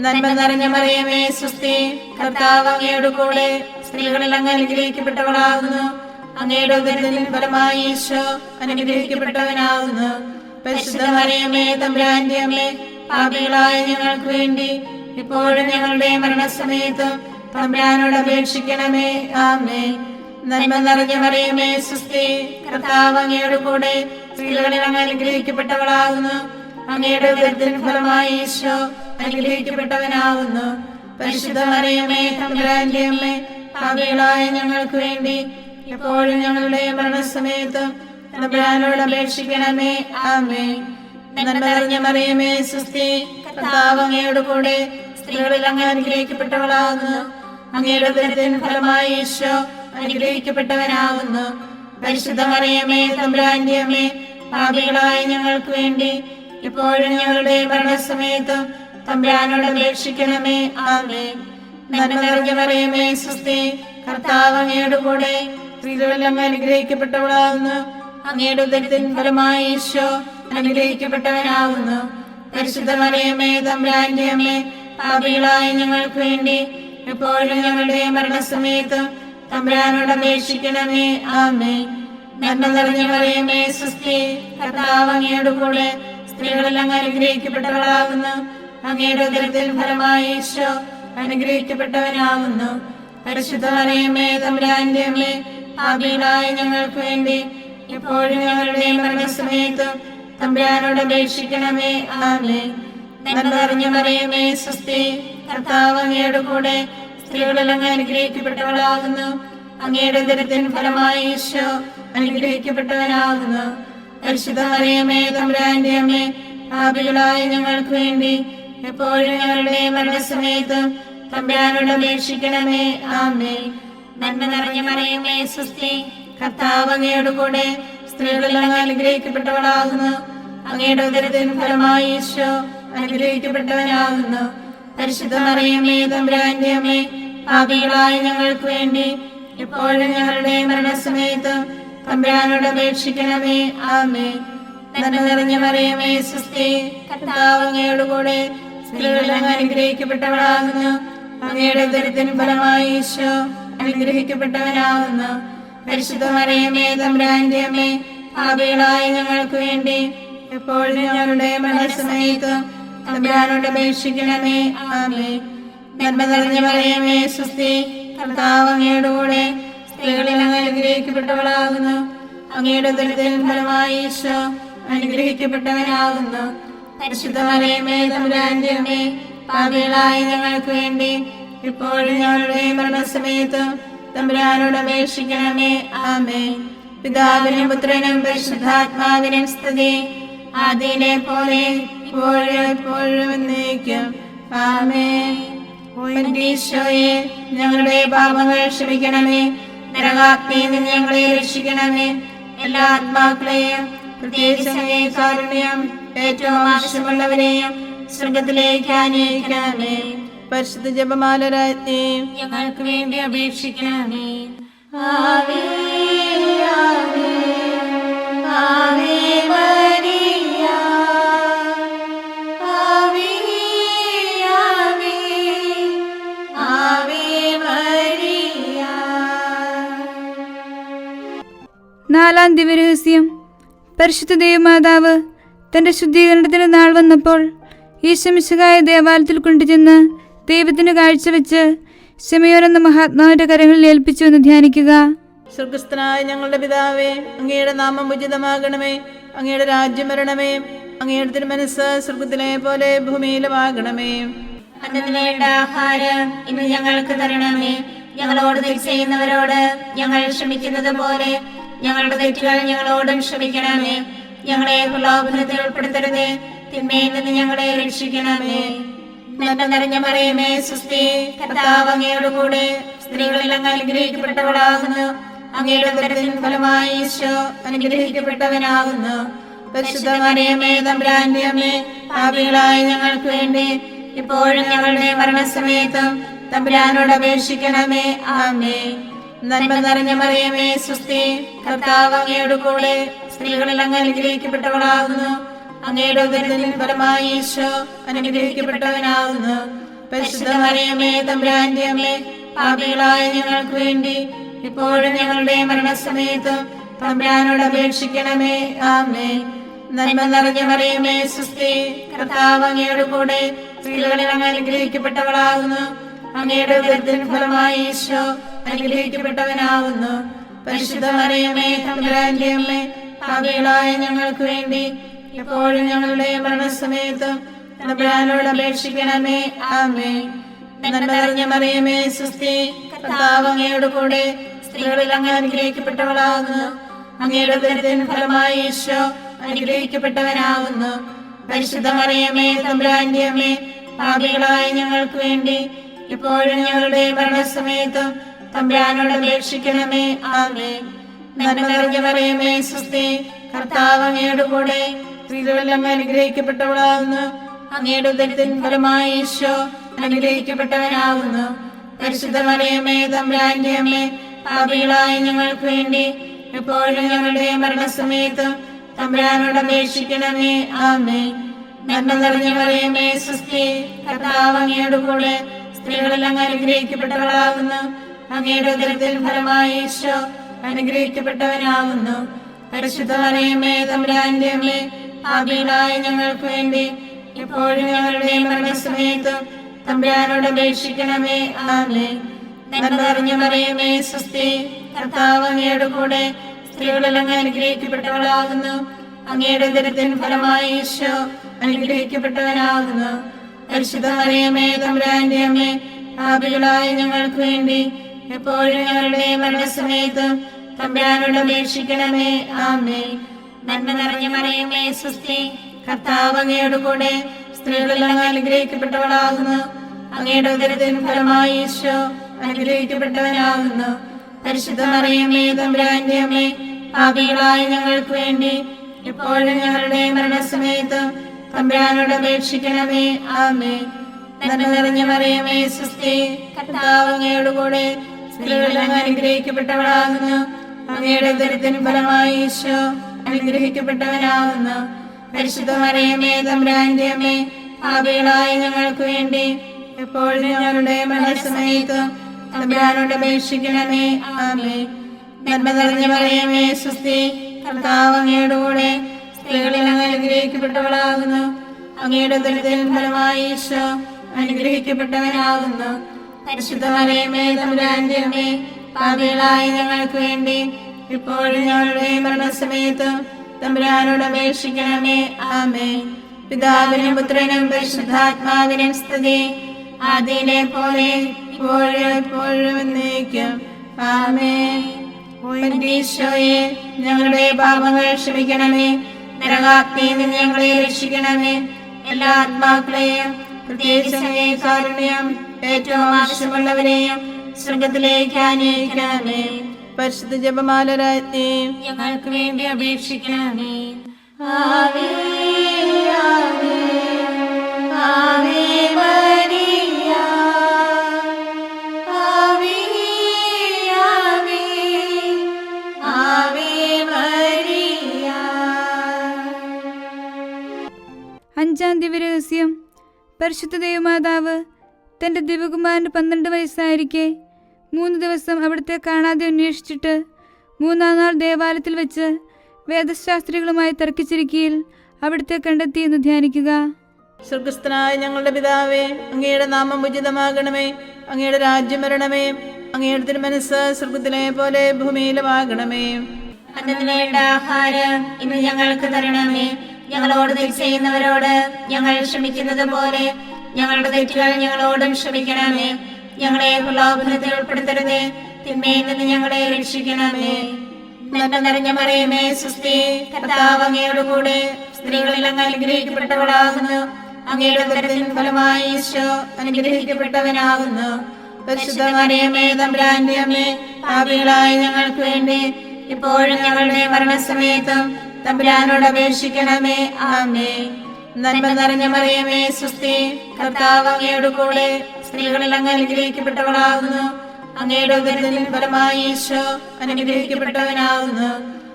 നന്മ നിറഞ്ഞ മറിയമേ സ്വസ്തി, കർത്താവ് അങ്ങയുടെ കൂടെ സ്ത്രീകളിൽ അങ്ങ് അനുഗ്രഹിക്കപ്പെട്ടവളാകുന്നു. അങ്ങയുടെ ഉദരത്തിൻ ഫലമായി ഈശോ അനുഗ്രഹിക്കപ്പെട്ടവനാകുന്നു. പരിശുദ്ധ മറിയമേ തമ്പുരാന്റെ അമ്മേ, പാപികളായ ഞങ്ങൾക്ക് വേണ്ടി ഇപ്പോഴും ഞങ്ങളുടെ മരണസമയത്തും തമ്പുരാനോട് അപേക്ഷിക്കണമേ. ആമേൻ. നന്മ നിറഞ്ഞ മറിയമേ സ്വസ്തി, കർത്താവ് അങ്ങയുടെ കൂടെ സ്ത്രീകളിൽ അങ്ങ് അനുഗ്രഹിക്കപ്പെട്ടവളാകുന്നു. അങ്ങയുടെ ഉദരത്തിൻ ഫലമായി ഈശോ അനുഗ്രഹിക്കപ്പെട്ടവനാകുന്നു. പരിശുദ്ധ മറിയമേ തമ്പുരാന്റെ അമ്മേ, പാപികളായ ഞങ്ങൾക്ക് വേണ്ടി എപ്പോഴും ഞങ്ങളുടെ മരണസമയത്തും തമ്പുരാനോട് അപേക്ഷിക്കണമേ. ആമേൻ. നന്മ നിറഞ്ഞ മറിയമേ സ്വസ്തി, കർത്താവ് അങ്ങയുടെ കൂടെ സ്ത്രീകളിൽ അങ്ങ് അനുഗ്രഹിക്കപ്പെട്ടവളാകുന്നു. അങ്ങയുടെ ഉദരത്തിൻ ഫലമായി ഈശോ അനുഗ്രഹിക്കപ്പെട്ടവനാകുന്നു. പരിശുദ്ധ മറിയമേ തമ്പുരാന്റെ അമ്മേ, പാപികളായ ഞങ്ങൾക്ക് വേണ്ടി ഇപ്പോഴും ഞങ്ങളുടെ മരണസമയത്തും തമ്പുരാനോട് അപേക്ഷിക്കണമേ. ആമേൻ. നന്മ നിറഞ്ഞ മറിയമേ സ്വസ്തി, കർത്താവ് അങ്ങയുടെ കൂടെ, സ്ത്രീകളിൽ അങ്ങ് അനുഗ്രഹിക്കപ്പെട്ടവളാകുന്നു. അങ്ങയുടെ ഉദരത്തിൻ ഫലമായി ഈശോ അനുഗ്രഹിക്കപ്പെട്ടവനാകുന്നു. പരിശുദ്ധ മറിയമേ തമ്പുരാന്റെ അമ്മേ, പാപികളായ ഞങ്ങൾക്ക് വേണ്ടി എപ്പോഴും ഞങ്ങളുടെ മരണസമയത്ത് തമ്പുരാനോട് അപേക്ഷിക്കണമേ. ആമേൻ. നന്മ നിറഞ്ഞ മറിയമേ സ്വസ്തി, കർത്താവ് അങ്ങയുടെ കൂടെ, സ്ത്രീകളിൽ അങ്ങ് അനുഗ്രഹിക്കപ്പെട്ടവളാകുന്നു. അങ്ങയുടെ ഉദരത്തിൻ ഫലമായി ഈശോ അനുഗ്രഹിക്കപ്പെട്ടവനാകുന്നു. പരിശുദ്ധ മറിയമേ തമ്പുരാന്റെ അമ്മേ, പാപികളായ ഞങ്ങൾക്ക് വേണ്ടി എപ്പോഴും ഞങ്ങളുടെ മരണസമയത്ത് തമ്പുരാനോട് അപേക്ഷിക്കണമേ. ആമേൻ. നന്മ നിറഞ്ഞ മറിയമേ സ്വസ്തി, കർത്താവ് അങ്ങയുടെ കൂടെ, സ്ത്രീകളിൽ അങ്ങ് അനുഗ്രഹിക്കപ്പെട്ടവളാകുന്നു. അങ്ങയുടെ ഉദരത്തിൻ ഫലമായി ഈശോ അനുഗ്രഹിക്കപ്പെട്ടവനാകുന്നു. പരിശുദ്ധ മറിയമേ തമ്പുരാന്റെ അമ്മേ, പാപികളായ ഞങ്ങൾക്ക് വേണ്ടി എപ്പോഴും ഞങ്ങളുടെ മരണസമയത്ത് തമ്പുരാനോട് അപേക്ഷിക്കണമേ. ആമേൻ. നന്മ നിറഞ്ഞ മറിയമേ സ്വസ്തി, കർത്താവ് അങ്ങയുടെ കൂടെ, സ്ത്രീകളിൽ അങ്ങ് അനുഗ്രഹിക്കപ്പെട്ടവളാകുന്നു. അങ്ങയുടെ ഉദരത്തിൻ ഫലമായി ഈശോ അനുഗ്രഹിക്കപ്പെട്ടവനാകുന്നു. പരിശുദ്ധ മറിയമേ തമ്പുരാന്റെ അമ്മേ, പാപികളായ ഞങ്ങൾക്ക് വേണ്ടി എപ്പോഴും ഞങ്ങളുടെ മരണസമയത്ത് തമ്പുരാനോട് അപേക്ഷിക്കണമേ. ആമേൻ. നന്മ നിറഞ്ഞ മറിയമേ സ്വസ്തി, കർത്താവ് അങ്ങയുടെ കൂടെ, സ്ത്രീകളിൽ അങ്ങ് അനുഗ്രഹിക്കപ്പെട്ടവളാകുന്നു. അങ്ങയുടെ ഉദരത്തിൻ ഫലമായി ഈശോ അനുഗ്രഹിക്കപ്പെട്ടവനാകുന്നു. പരിശുദ്ധ മറിയമേ തമ്പുരാന്റെ അമ്മേ, പാപികളായ ഞങ്ങൾക്ക് വേണ്ടി എപ്പോഴും ഞങ്ങളുടെ മരണസമയത്ത് തമ്പുരാനോട് അപേക്ഷിക്കണമേ. ആമേൻ. നന്മ നിറഞ്ഞ മറിയമേ സ്വസ്തി, കർത്താവ് അങ്ങയുടെ കൂടെ, സ്ത്രീകളിൽ അങ്ങ് അനുഗ്രഹിക്കപ്പെട്ടവളാകുന്നു. അങ്ങയുടെ ഉദരത്തിൻ ഫലമായി ഈശോ അനുഗ്രഹിക്കപ്പെട്ടവനാകുന്നു. പരിശുദ്ധ മറിയമേ തമ്പുരാന്റെ അമ്മേ, പാപികളായ ഞങ്ങൾക്ക് വേണ്ടി ഇപ്പോഴും ഞങ്ങളുടെ മരണസമയത്ത് തമ്പുരാനോട് അപേക്ഷിക്കണമേ. ആമേൻ. പിതാവിനും പുത്രനും പരിശുദ്ധാത്മാവിനും സ്തുതി, ആദിയിലെ പോലെ ഇപ്പോഴും എപ്പോഴും എന്നേക്കും. ആമേൻ. ഈശോയെ, ഞങ്ങളുടെ പാപങ്ങൾ ക്ഷമിക്കണമേ. നരകാഗ്നിയിൽ നിന്ന് ഞങ്ങളെ രക്ഷിക്കണമേ. എല്ലാ ആത്മാക്കളെയും, പ്രത്യേകിച്ച് അങ്ങേ കാരുണ്യം ഏറ്റവും ആവശ്യമുള്ളവരെയും സ്വർഗത്തിലേക്ക് ആനയിക്കണമേ. പരിശുദ്ധ ജപമാല രാജ്ഞി, ഞങ്ങൾക്ക് വേണ്ടി അപേക്ഷിക്കണമേ. ആവേ ആവേ ആവേ മരിയ, ആവേ ആവേ ആവേ മരിയ. നാലാം ദിവ്യരഹസ്യം. പരിശുദ്ധ ദൈവമാതാവ് തന്റെ ശുദ്ധീകരണത്തിന് നാൾ വന്നപ്പോൾ ഈശോമിശിഹായെ ദേവാലയത്തിൽ കൊണ്ടുചെന്ന് ദൈവത്തിന് കാഴ്ചവെച്ച് ശമയോൻ എന്ന മഹാത്മാവിന്റെ കരങ്ങളിൽ ഏൽപ്പിച്ചു എന്ന് ധ്യാനിക്കുക. സ്വർഗസ്ഥനായ ഞങ്ങളുടെ പിതാവേ, അങ്ങയുടെ നാമം ഉചിതമാകണമേ. അങ്ങയുടെ രാജ്യം വരണമേ. അങ്ങയുടെ തിരുമനസ്സ് സ്വർഗത്തിലെ പോലെ ഭൂമിയിലുമാകണമേ. അന്നു വേണ്ട ആഹാരം ഇന്ന് ഞങ്ങൾക്ക് തരണമേ. ഞങ്ങളോട് തെറ്റ് ചെയ്യുന്നവരോട് ഞങ്ങൾ ക്ഷമിക്കുന്നത് പോലെ ഞങ്ങളുടെ തെറ്റുകൾ ഞങ്ങളോടും ക്ഷമിക്കണമേ. ഞങ്ങളെ പ്രലോഭനത്തിൽ ഉൾപ്പെടുത്തരുതേ, തിന്മയിൽ നിന്ന് ഞങ്ങളെ രക്ഷിക്കണമേ. നന്മ നിറഞ്ഞ മറിയമേ സ്വസ്തി, കർത്താവ് അങ്ങയുടെ കൂടെ, സ്ത്രീകളിൽ അങ്ങ് അനുഗ്രഹിക്കപ്പെട്ടവളാകുന്നു. അങ്ങയുടെ ഉദരത്തിൻ ഫലമായി ഈശോ അനുഗ്രഹിക്കപ്പെട്ടവനാകുന്നു. പരിശുദ്ധ മറിയമേ തമ്പുരാന്റെ അമ്മേ, പാപികളായ ഞങ്ങൾക്ക് വേണ്ടി ഇപ്പോഴും ഞങ്ങളുടെ മരണസമയത്തും തമ്പുരാനോട് അപേക്ഷിക്കണമേ. ആമേൻ. നന്മ നിറഞ്ഞ മറിയമേ സ്വസ്തി, കർത്താവ് അങ്ങയുടെ കൂടെ, സ്ത്രീകളിൽ അങ്ങ് അനുഗ്രഹിക്കപ്പെട്ടവളാകുന്നു. അങ്ങയുടെ ഉദരത്തിൻ ഫലമായി ഈശോ അനുഗ്രഹിക്കപ്പെട്ടവനാകുന്നു. പരിശുദ്ധ മറിയമേ തമ്പുരാന്റെ അമ്മേ, പാപികളായ ഞങ്ങൾക്ക് വേണ്ടി ഇപ്പോഴും ഞങ്ങളുടെ മരണസമയത്തും തമ്പുരാനോട് അപേക്ഷിക്കണമേ. ആമേൻ. നന്മ നിറഞ്ഞ മറിയമേ സ്വസ്തി, കർത്താവ് അങ്ങയുടെ കൂടെ, സ്ത്രീകളിൽ അങ്ങ് അനുഗ്രഹിക്കപ്പെട്ടവളാകുന്നു. അങ്ങയുടെ ഉദരത്തിൻ ഫലമായി ഈശോ അനുഗ്രഹിക്കപ്പെട്ടവനാകുന്നു. പരിശുദ്ധ മറിയമേ തമ്പുരാന്റെ അമ്മേ, പാപികളായ ഞങ്ങൾക്ക് വേണ്ടി എപ്പോഴും ഞങ്ങളുടെ മരണസമയത്തും തമ്പുരാനോട് അപേക്ഷിക്കണമേ. ആമേൻ. നന്മ നിറഞ്ഞ മറിയമേ സ്വസ്തി, കർത്താവ് അങ്ങയുടെ കൂടെ, സ്ത്രീകളിൽ അങ്ങ് അനുഗ്രഹിക്കപ്പെട്ടവളാകുന്നു. അങ്ങയുടെ ഉദരത്തിൻ ഫലമായി ഈശോ അനുഗ്രഹിക്കപ്പെട്ടവനാകുന്നു. പരിശുദ്ധ മറിയമേ തമ്പുരാന്റെ അമ്മേ, പാപികളായ ഞങ്ങൾക്ക് വേണ്ടി ഇപ്പോഴും ഞങ്ങളുടെ മരണസമയത്തും തമ്പുരാനോട് അപേക്ഷിക്കണമേ. ആമേൻ. നന്മ നിറഞ്ഞ മറിയമേ സ്വസ്തി, കർത്താവ് അങ്ങയുടെ കൂടെ, സ്ത്രീകളിൽ അങ്ങ് അനുഗ്രഹിക്കപ്പെട്ടവളാകുന്നു. അങ്ങയുടെ ഉദരത്തിൻ ഫലമായി ഈശോ അനുഗ്രഹിക്കപ്പെട്ടവനാകുന്നു. പരിശുദ്ധ മറിയമേ തമ്പുരാന്റെ അമ്മേ, പാപികളായ ഞങ്ങൾക്ക് വേണ്ടി എപ്പോഴും ഞങ്ങളുടെ മരണസമയത്ത് തമ്പുരാനോട് അപേക്ഷിക്കണമേ. ആമേൻ. നന്മ നിറഞ്ഞ മറിയമേ സ്വസ്തി, കർത്താവ് അങ്ങയുടെ കൂടെ സ്ത്രീകളെല്ലാം അനുഗ്രഹിക്കപ്പെട്ടവളാകുന്നു. അങ്ങയുടെ ഉദരത്തിൻ ഫലമായി ഈശോ അനുഗ്രഹിക്കപ്പെട്ടവനാകുന്നു. പരിശുദ്ധ മറിയമേ തമ്പുരാന്റെ അമ്മേ, പാപികളായ ഞങ്ങൾക്ക് വേണ്ടി എപ്പോഴും ഞങ്ങളുടെ മരണസമയത്ത് തമ്പുരാനോട് അപേക്ഷിക്കണമേ. ആമേൻ. നന്മ നിറഞ്ഞ മറിയമേ സ്വസ്തി, കർത്താവ് അങ്ങയുടെ കൂടെ സ്ത്രീകളെല്ലാം അനുഗ്രഹിക്കപ്പെട്ടവളാകുന്നു. അങ്ങയുടെ ഉദരത്തിൻ ഫലമായി ഈശോ അനുഗ്രഹിക്കപ്പെട്ടവനാകുന്നു. പരിശുദ്ധ മറിയമേ തമ്പുരാന്റെ അമ്മേ, പാപികളായ ഞങ്ങൾക്ക് വേണ്ടി എപ്പോഴും ഞങ്ങളുടെ മരണസമയത്ത് തമ്പുരാനോട് അപേക്ഷിക്കണമേ. ആമേൻ. നന്മ നിറഞ്ഞ മറിയമേ സ്വസ്തി, കർത്താവ് അങ്ങയുടെ കൂടെ സ്ത്രീകളെല്ലാം അനുഗ്രഹിക്കപ്പെട്ടവളാകുന്നു. അങ്ങയുടെ ഉദരത്തിൻ ഫലമായി ഈശോ അനുഗ്രഹിക്കപ്പെട്ടവനാകുന്നു. പരിശുദ്ധ മറിയമേ തമ്പുരാന്റെ അമ്മേ, പാപികളായ ഞങ്ങൾക്ക് വേണ്ടി എപ്പോഴും ഞങ്ങളുടെ മരണസമയത്ത് തമ്പുരാനോട് അപേക്ഷിക്കണമേ. ആമേൻ. നന്മ നിറഞ്ഞ മറിയമേ സ്വസ്തി, കർത്താവ് അങ്ങയുടെ കൂടെ സ്ത്രീകളെല്ലാം അനുഗ്രഹിക്കപ്പെട്ടവളാകുന്നു. അങ്ങയുടെ ഉദരത്തിൻ ഫലമായി ഈശോ അനുഗ്രഹിക്കപ്പെട്ടവനാകുന്നു. പരിശുദ്ധ മറിയമേ തമ്പുരാന്റെ അമ്മേ, പാപികളായ ഞങ്ങൾക്ക് വേണ്ടി എപ്പോഴും ഞങ്ങളുടെ മരണസമയത്ത് തമ്പുരാനോട് അപേക്ഷിക്കണമേ. ആമേൻ. നന്മ നിറഞ്ഞ മറിയമേ സ്വസ്തി, കർത്താവ് അങ്ങയുടെ കൂടെ സ്ത്രീകളെല്ലാം അനുഗ്രഹിക്കപ്പെട്ടവളാകുന്നു. അങ്ങയുടെ ഉദരത്തിൻ ഫലമായി ഈശോ അനുഗ്രഹിക്കപ്പെട്ടവനാകുന്നു. പരിശുദ്ധ മറിയമേ തമ്പുരാന്റെ അമ്മേ, പാപികളായ ഞങ്ങൾക്ക് വേണ്ടി ഇപ്പോഴും ഞങ്ങളുടെ മരണസമയത്ത് തമ്പുരാനോട് അപേക്ഷിക്കണമേ. ആമേൻ. പിതാവിനും പുത്രനും പരിശുദ്ധാത്മാവിനും സ്തുതി, ആദിയിലെ പോലെ ഇപ്പോഴും എപ്പോഴും എന്നേക്കും. ആമേൻ. ഈശോയെ, ഞങ്ങളുടെ പാപങ്ങൾ ക്ഷമിക്കണമേ. നരകാഗ്നിയിൽ നിന്ന് ഞങ്ങളെ രക്ഷിക്കണമേ. എല്ലാ ആത്മാക്കളെയും പ്രത്യേകിച്ച് അങ്ങേ കാരുണ്യം ഏറ്റവും ആവശ്യമുള്ളവരെയും സ്വർഗത്തിലേക്ക് ആനയിക്കണമേ. പരിശുദ്ധ ജപമാല രാജ്ഞി ഞങ്ങൾക്ക് വേണ്ടി അപേക്ഷിക്കണമേ. ആവേ ആവേ ആവേ മരിയ, ആവേ ആവേ ആവേ മരിയ. അഞ്ചാം ദിവ്യരഹസ്യം. പരിശുദ്ധ ദൈവമാതാവ് തൻ്റെ ദിവകുമാരന് 12 വയസ്സായിരിക്കെ 3 ദിവസം അവിടുത്തെ കാണാതെ അന്വേഷിച്ചിട്ട് 3-ാം നാൾ ദേവാലയത്തിൽ വെച്ച് വേദശാസ്ത്രികളുമായി തർക്കിച്ചിരിക്കയിൽ അവിടുത്തെ കണ്ടെത്തി എന്ന് ധ്യാനിക്കുക. സ്വർഗസ്ഥനായ ഞങ്ങളുടെ പിതാവേ, അങ്ങയുടെ നാമം ഉചിതമാകണമേ. അങ്ങയുടെ രാജ്യം വരണമേ. അങ്ങയുടെ തിരുമനസ്സ് സ്വർഗത്തിലെ പോലെ ഭൂമിയിലുമാകണമേ. അന്നത്തിന് വേണ്ട ആഹാരം ഇന്ന് ഞങ്ങൾക്ക് തരണമേ. ഞങ്ങളോട് തെറ്റ് ചെയ്യുന്നവരോട് ഞങ്ങൾ ക്ഷമിക്കുന്നത് പോലെ ഞങ്ങളുടെ തെറ്റുകൾ ഞങ്ങളോടും ക്ഷമിക്കണമേ. ഞങ്ങളെ പ്രലോഭനത്തിൽ ഉൾപ്പെടുത്തരുതേ, തിന്മയിൽ നിന്ന് ഞങ്ങളെ രക്ഷിക്കണമേ. നന്മ നിറഞ്ഞ മറിയമേ സ്വസ്തി, കർത്താവ് അങ്ങയുടെ കൂടെ സ്ത്രീകളെല്ലാം അനുഗ്രഹിക്കപ്പെട്ടവളാകുന്നു. അങ്ങയുടെ ഉദരത്തിൻ ഫലമായി ഈശോ അനുഗ്രഹിക്കപ്പെട്ടവനാകുന്നു. പരിശുദ്ധ മറിയമേ തമ്പുരാന്റെ അമ്മേ, പാപികളായ ഞങ്ങൾക്ക് വേണ്ടി ഇപ്പോഴും ഞങ്ങളുടെ മരണസമയത്തും തമ്പുരാനോട് അപേക്ഷിക്കണമേ. ആമേൻ. നന്മ നിറഞ്ഞ മറിയമേ സ്വസ്തി, കർത്താവ് അങ്ങയുടെ കൂടെ സ്ത്രീകളെല്ലാം അനുഗ്രഹിക്കപ്പെട്ടവളാകുന്നു. അങ്ങയുടെ ഉദരത്തിൻ ഫലമായി ഈശോ അനുഗ്രഹിക്കപ്പെട്ടവനാകുന്നു.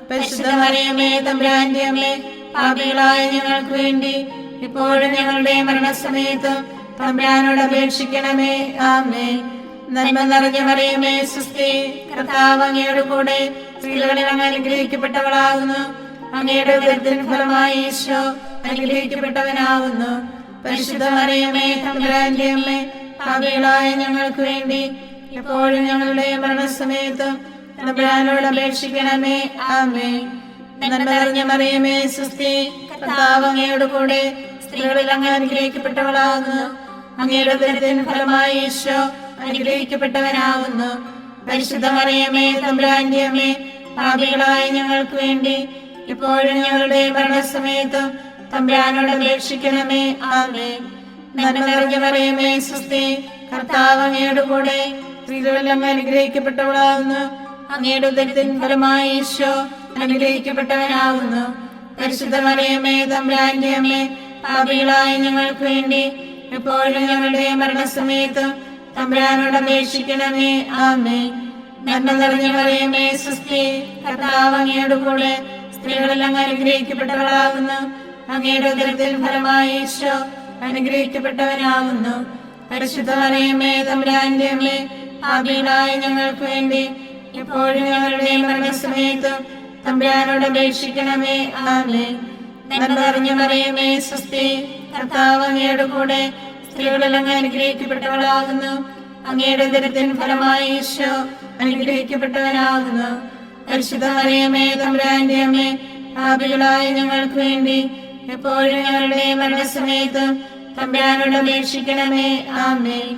പരിശുദ്ധ മറിയമേ തമ്പുരാന്റെ അമ്മേ, പാപികളായ ഞങ്ങൾക്ക് വേണ്ടി ഇപ്പോഴും ഞങ്ങളുടെ മരണസമയത്തും തമ്പുരാനോട് അപേക്ഷിക്കണമേ. ആമേൻ. നന്മ നിറഞ്ഞ മറിയമേ സ്വസ്തി, കർത്താവ് അങ്ങയുടെ കൂടെ സ്ത്രീകളെല്ലാം അനുഗ്രഹിക്കപ്പെട്ടവളാകുന്നു. അങ്ങയുടെ ഉദരത്തിൻ ഫലമായി ഈശോ അനുഗ്രഹിക്കപ്പെട്ടവനാകുന്നു. പരിശുദ്ധ മറിയമേ തമ്പുരാന്റെ അമ്മേ, പാപികളായ ഞങ്ങൾക്ക് വേണ്ടി എപ്പോഴും ഞങ്ങളുടെ മരണസമയത്തും തമ്പുരാനോട് അപേക്ഷിക്കണമേ. ആമേൻ. നന്മ നിറഞ്ഞ മറിയമേ സ്വസ്തി, കർത്താവ് അങ്ങയുടെ കൂടെ സ്ത്രീകളെല്ലാം അനുഗ്രഹിക്കപ്പെട്ടവളാകുന്നു. അങ്ങയുടെ ഉദരത്തിൻ ഫലമായി ഈശോ അനുഗ്രഹിക്കപ്പെട്ടവനാകുന്നു. പരിശുദ്ധ മറിയമേ തമ്പുരാന്റെ അമ്മേ, പാപികളായ ഞങ്ങൾക്ക് വേണ്ടി ഇപ്പോഴും ഞങ്ങളുടെ മരണസമയത്തും തമ്പുരാനോട് അപേക്ഷിക്കണമേ. ആമേൻ. നന്മ നിറഞ്ഞ മറിയമേ സ്വസ്തി, കർത്താവ് അങ്ങയുടെ കൂടെ സ്ത്രീകളെല്ലാം അനുഗ്രഹിക്കപ്പെട്ടവളാകുന്നു. അങ്ങയുടെ ഉദരത്തിൻ ഫലമായി ഈശോ അനുഗ്രഹിക്കപ്പെട്ടവനാകുന്നു. പരിശുദ്ധ മറിയമേ തമ്പുരാന്റെ അമ്മേ, പാപികളായ ഞങ്ങൾക്ക് വേണ്ടി എപ്പോഴും ഞങ്ങളുടെ മരണസമയത്ത് തമ്പുരാനോട് അപേക്ഷിക്കണമേ. ആമേൻ. നന്മ നിറഞ്ഞ മറിയമേ, സ്വസ്തി, കർത്താവ് അങ്ങയുടെ കൂടെ സ്ത്രീകളെല്ലാം അനുഗ്രഹിക്കപ്പെട്ടവളാകുന്നു. അങ്ങയുടെ ഉദരത്തിൻ ഫലമായി ഈശോ അനുഗ്രഹിക്കപ്പെട്ടവനാകുന്നു. പരിശുദ്ധ മറിയമേ, തമ്പുരാന്റെ അമ്മേ, പാപികളായ ഞങ്ങൾക്ക് വേണ്ടി എപ്പോഴും ഞങ്ങളുടെ മരണസമയത്ത് തമ്പുരാനോട് അപേക്ഷിക്കണമേ. ആമേൻ. നന്മ നിറഞ്ഞ മറിയമേ, സ്വസ്തി, കർത്താവ് അങ്ങയുടെ കൂടെ സ്ത്രീകളെല്ലാം അനുഗ്രഹിക്കപ്പെട്ടവളാകുന്നു. അങ്ങയുടെ ഉദരത്തിൻ ഫലമായി ഈശോ അനുഗ്രഹിക്കപ്പെട്ടവനാകുന്നു. പരിശുദ്ധ മറിയമേ, തമ്പുരാന്റെ അമ്മേ, പാപികളായ ഞങ്ങൾക്ക് വേണ്ടി എപ്പോഴും ഞങ്ങളുടെ മരണസമയത്ത് തമ്പുരാനോട് അപേക്ഷിക്കണമേ. ആമേൻ.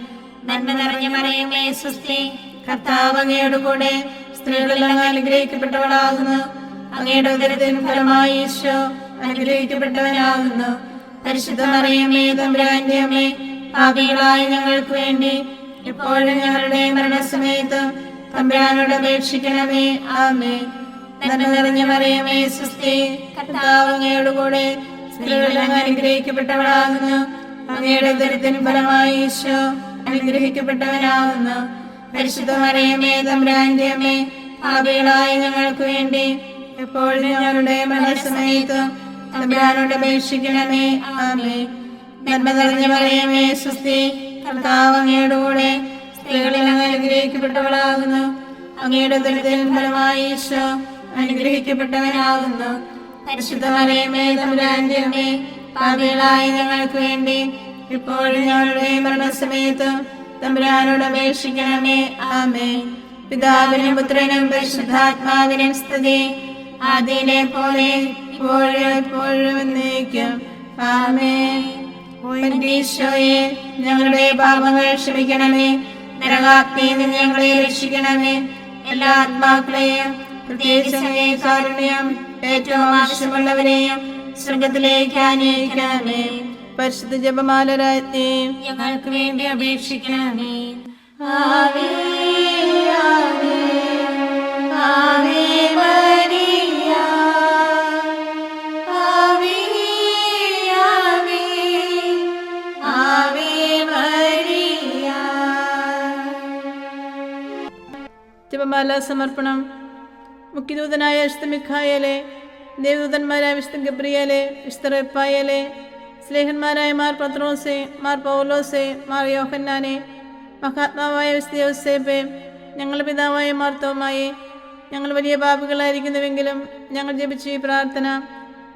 നന്മ നിറഞ്ഞ മറിയമേ, സ്വസ്തി, കർത്താവ് അങ്ങയുടെ കൂടെ സ്ത്രീകളെല്ലാം അനുഗ്രഹിക്കപ്പെട്ടവളാകുന്നു. അങ്ങയുടെ ഉദരത്തിൻ ഫലമായി ഈശോ അനുഗ്രഹിക്കപ്പെട്ടവനാകുന്നു. പരിശുദ്ധ മറിയമേ, തമ്പുരാന്റെ അമ്മേ, പാപികളായ ഞങ്ങൾക്ക് വേണ്ടി എപ്പോഴും ഞങ്ങളുടെ മരണസമയത്ത് തമ്പുരാനോട് അപേക്ഷിക്കണമേ. ആമേൻ. നന്മ നിറഞ്ഞ മറിയമേ, സ്വസ്തി, കർത്താവ് അങ്ങയുടെ കൂടെ സ്ത്രീകളെല്ലാം അനുഗ്രഹിക്കപ്പെട്ടവളാകുന്നു. അങ്ങയുടെ ഉദരത്തിൻ ഫലമായി ഈശോ അനുഗ്രഹിക്കപ്പെട്ടവനാകുന്നു. പരിശുദ്ധ മറിയമേ, തമ്പുരാന്റെ അമ്മേ, പാപികളായ ഞങ്ങൾക്ക് വേണ്ടി എപ്പോഴും ഞങ്ങളുടെ മരണസമയത്ത് തമ്പുരാനോട് അപേക്ഷിക്കണമേ. ആമേൻ. നന്മ നിറഞ്ഞ മറിയമേ, സ്വസ്തി, കർത്താവ് അങ്ങയുടെ കൂടെ സ്ത്രീകളെല്ലാം അനുഗ്രഹിക്കപ്പെട്ടവളാകുന്നു. അങ്ങയുടെ ഉദരത്തിൻ ഫലമായി ഈശോ അനുഗ്രഹിക്കപ്പെട്ടവനാകുന്നു. പരിശുദ്ധ മറിയമേ, തമ്പുരാന്റെ അമ്മേ, പാപികളായ ഞങ്ങൾക്ക് വേണ്ടി ഇപ്പോഴും ഞങ്ങളുടെ മരണസമയത്ത് തമ്പുരാനോട് അപേക്ഷിക്കണമേ. ആമേൻ. പിതാവിനും പുത്രനും പരിശുദ്ധാത്മാവിനും സ്തുതി, ആദിയിലെ പോലെ ഇപ്പോഴും എപ്പോഴും എന്നേക്കും. ആമേൻ. ഈശോയെ, ഞങ്ങളുടെ പാപങ്ങൾ ക്ഷമിക്കണമേ. നരകാഗ്നിയിൽ നിന്ന് ഞങ്ങളെ രക്ഷിക്കണമേ. എല്ലാ ആത്മാക്കളെയും, പ്രത്യേകിച്ച് അങ്ങേ കാരുണ്യം ഏറ്റവും ആവശ്യമുള്ളവരെയും സ്വർഗത്തിലേക്ക് ആനയിക്കണമേ. പരിശുദ്ധ ജപമാല രാജ്ഞി, ഞങ്ങൾക്ക് വേണ്ടി അപേക്ഷിക്കണമേ. ആവേ ആവേ ആവേ മരിയ, ആവേ ആവേ ആവേ മരിയ. ജപമാല സമർപ്പണം. മുഖ്യദൂതനായ വിശുദ്ധ മിഖായേലെ, ദേവദൂതന്മാരായ വിശുദ്ധ ഗബ്രിയേലെ, വിശുദ്ധ റഫായേലെ, സ്ലേഹന്മാരായ മാർ പത്രോസെ, മാർ പൗലോസെ, മാർ യോഹന്നാനെ, മഹാത്മാവായ വിശുദ്ധ യോസേപ്പെ, ഞങ്ങളുടെ പിതാവായ മാർ തോമായെ, ഞങ്ങൾ വലിയ പാപികളായിരിക്കുന്നുവെങ്കിലും ഞങ്ങൾ ജപിച്ച ഈ പ്രാർത്ഥന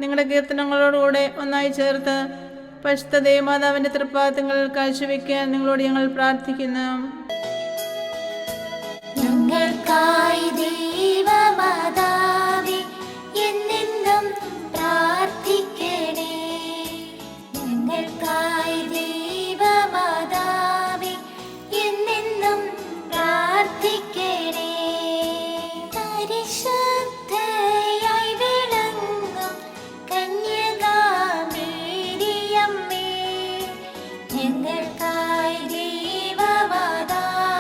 നിങ്ങളുടെ കീർത്തനങ്ങളോടുകൂടെ ഒന്നായി ചേർത്ത് പരിശുദ്ധ ദേവമാതാവിൻ്റെ തൃപ്പാദങ്ങളിൽ കാഴ്ചവെക്കാൻ നിങ്ങളോട് ഞങ്ങൾ പ്രാർത്ഥിക്കുന്നു. ഞങ്ങൾക്കായി ദൈവമാതാവേ എന്നെന്നും പ്രാർത്ഥിക്കണേ. ഞങ്ങൾക്കായി ദൈവമാതാവേ എന്നെന്നും പ്രാർത്ഥിക്കണേ. പരിശുദ്ധയായി വിളങ്ങും കന്യകാമേരിയമ്മേ, ഞങ്ങൾക്കായി ദൈവമാതാവേ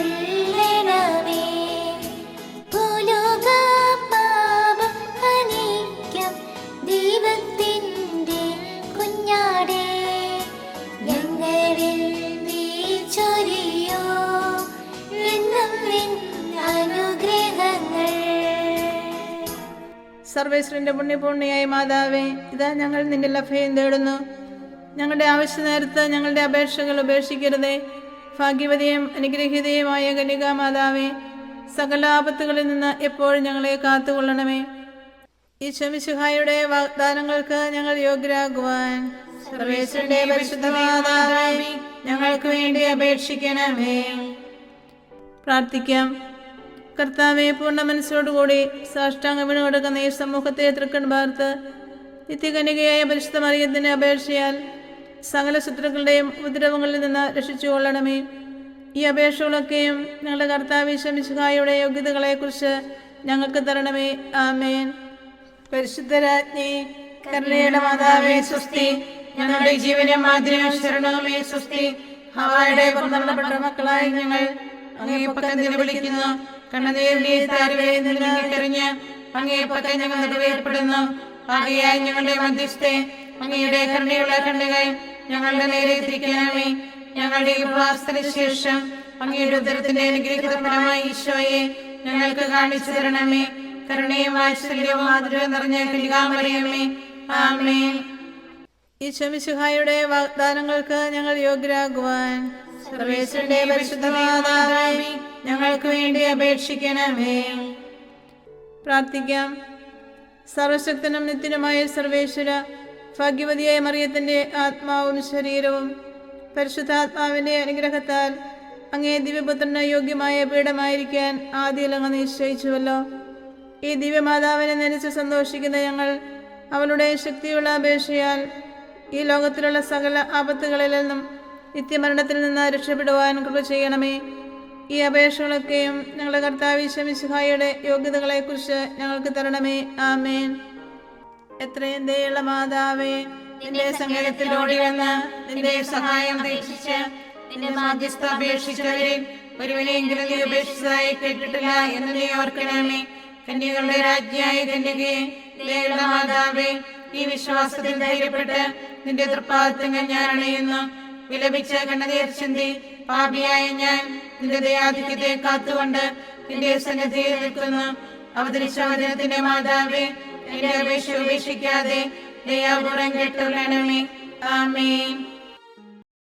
കൈക്കൊള്ളണമേ. ഭൂലോക പാപം ഹനിക്കും ദൈവത്തിൻ്റെ കുഞ്ഞാടേ, ഞങ്ങളിൽ നീ ചൊരിയോ എന്നും നിൻ അനുഗ്രഹങ്ങൾ. സർവേശ്വരന്റെ പുണ്യപൂർണിയായ മാതാവേ, ഇതാ ഞങ്ങൾ നിന്റെ ലഭ്യം തേടുന്നു. ഞങ്ങളുടെ ആവശ്യ നേരത്ത് ഞങ്ങളുടെ അപേക്ഷകൾ ഉപേക്ഷിക്കരുതേ. ഭാഗ്യവതിയും അനുഗ്രഹീതയുമായ കന്യകാ മാതാവേ, സകല ആപത്തുകളിൽ നിന്ന് എപ്പോഴും ഞങ്ങളെ കാത്തുകൊള്ളണമേ. ഈശോ മിശിഹായുടെ വാഗ്ദാനങ്ങൾക്ക് ഞങ്ങൾ യോഗ്യരാകുവാൻ സർവേശ്വരന്റെ പരിശുദ്ധ മാതാവേ, ഞങ്ങൾക്ക് വേണ്ടി അപേക്ഷിക്കണമേ. പ്രാർത്ഥിക്കാം. കർത്താവെ, പൂർണ്ണ മനസ്സോടുകൂടി സാഷ്ടാംഗം വീണ് കൊടുക്കുന്ന ഈ സമൂഹത്തെ തൃക്കൺ പാർത്ത് നിത്യകന്യകയായ പരിശുദ്ധ മറിയത്തിന്റെ അപേക്ഷയാൽ സകല ശത്രുക്കളുടെയും ഉപദ്രവങ്ങളിൽ നിന്ന് രക്ഷിച്ചുകൊള്ളണമേ. ഈ അപേക്ഷകളൊക്കെയും ഞങ്ങളുടെ കർത്താവ് ഈശോ മിശിഹായുടെ യോഗ്യതകളെക്കുറിച്ച് ഞങ്ങൾക്ക് തരണമേ. ആമേൻ. പരിശുദ്ധരാജ്ഞി, കരുണയുടെ മാതാവേ സ്വസ്തി. ഞങ്ങളുടെ ജീവനും മാതിരിയും ശരണവുമേ സ്വസ്തി. ഹവ്വായുടെ പുറന്തള്ളപ്പെട്ട മക്കളായി ഞങ്ങൾ അങ്ങേ പക്കം വിളിക്കുന്നു. കണ്ണുനീരിന്റെ താരുവേ നിറഞ്ഞ് അങ്ങേ പക്കം ഞങ്ങൾ നിറവേർപ്പെടുന്നു. ആകയാൽ ഞങ്ങളുടെ മധ്യസ്ഥെ അങ്ങയുടെ കരുണയുള്ള കണ്ണുകൾ ഞങ്ങളുടെ നേരെ തിരിക്കണമേ. ഞങ്ങളുടെ ഉപവാസത്തിന് ശേഷം അങ്ങയുടെ ഉദരത്തിന്റെ അനുഗ്രഹിതമായ ഈശോയെ ഞങ്ങൾക്ക് കാണിച്ചു തരണമേ. കരുണയും വാത്സല്യവും മാധുര്യവും നിറഞ്ഞ കന്യകാമറിയമേ, ആമേൻ. ഈശോ മിശിഹായുടെ വാഗ്ദാനങ്ങൾക്ക് ഞങ്ങൾ യോഗ്യരാകുവാൻ സർവേശ്വരന്റെ പരിശുദ്ധ മാതാവേ, ഞങ്ങൾക്ക് വേണ്ടി അപേക്ഷിക്കണമേ. പ്രാർത്ഥിക്കാം. സർവശക്തനും നിത്യനുമായ സർവേശ്വര, ഭാഗ്യവതിയായ മറിയത്തിന്റെ ആത്മാവും ശരീരവും പരിശുദ്ധാത്മാവിന്റെ അനുഗ്രഹത്താൽ അങ്ങേ ദിവ്യപുത്രന് യോഗ്യമായ പീഠമായിരിക്കാൻ ആദ്യം അങ്ങ് നിശ്ചയിച്ചുവല്ലോ. ഈ ദിവ്യമാതാവിനെ നനച്ച് സന്തോഷിക്കുന്ന ഞങ്ങൾ അവളുടെ ശക്തിയുള്ള അപേക്ഷയാൽ ഈ ലോകത്തിലുള്ള സകല ആപത്തുകളിൽ നിന്നും നിത്യമരണത്തിൽ നിന്ന് രക്ഷപ്പെടുവാൻ കൃപ ചെയ്യണമേ. ഈ അപേക്ഷകളൊക്കെയും ഞങ്ങളുടെ കർത്താവ് ഈശോ മിശിഹായുടെ യോഗ്യതകളെക്കുറിച്ച് ഞങ്ങൾക്ക് തരണമേ. ആമേൻ. എത്രയും ദയുള്ള മാതാവേ, നിന്റെ സങ്കേതത്തിൽ ഓടി വന്ന് നിന്റെ സഹായം അപേക്ഷിച്ച് നിന്റെ മാധ്യസ്ഥ അപേക്ഷിച്ചവരിൽ ഒരുവനെയെങ്കിലും നീ ഉപേക്ഷിച്ചതായി കേട്ടിട്ടില്ല എന്ന് നീ ഓർക്കണമേ. കന്യകളുടെ രാജ്ഞിയായ കന്യകയെ, ദയുള്ള മാതാവേ, ഈ വിശ്വാസത്തിൽ ധൈര്യപ്പെട്ട് നിന്റെ തൃപ്പാദത്തങ്ങൾ ഞാൻ അണയുന്നു. വിലപിച്ച് കണ്ണുനീർ ചിന്തി പാപിയായ ഞാൻ നിന്റെ ദയാധിക്യത്തെ കാത്തുകൊണ്ട് നിന്റെ സന്നിധിയിൽ നിൽക്കുന്നു. അവതരിച്ച വചനത്തിന്റെ മാതാവേ, എന്റെ അപേക്ഷ ഉപേക്ഷിക്കാതെ ദയാപൂർവം കേട്ടുകൊള്ളണമേ. ആമേൻ.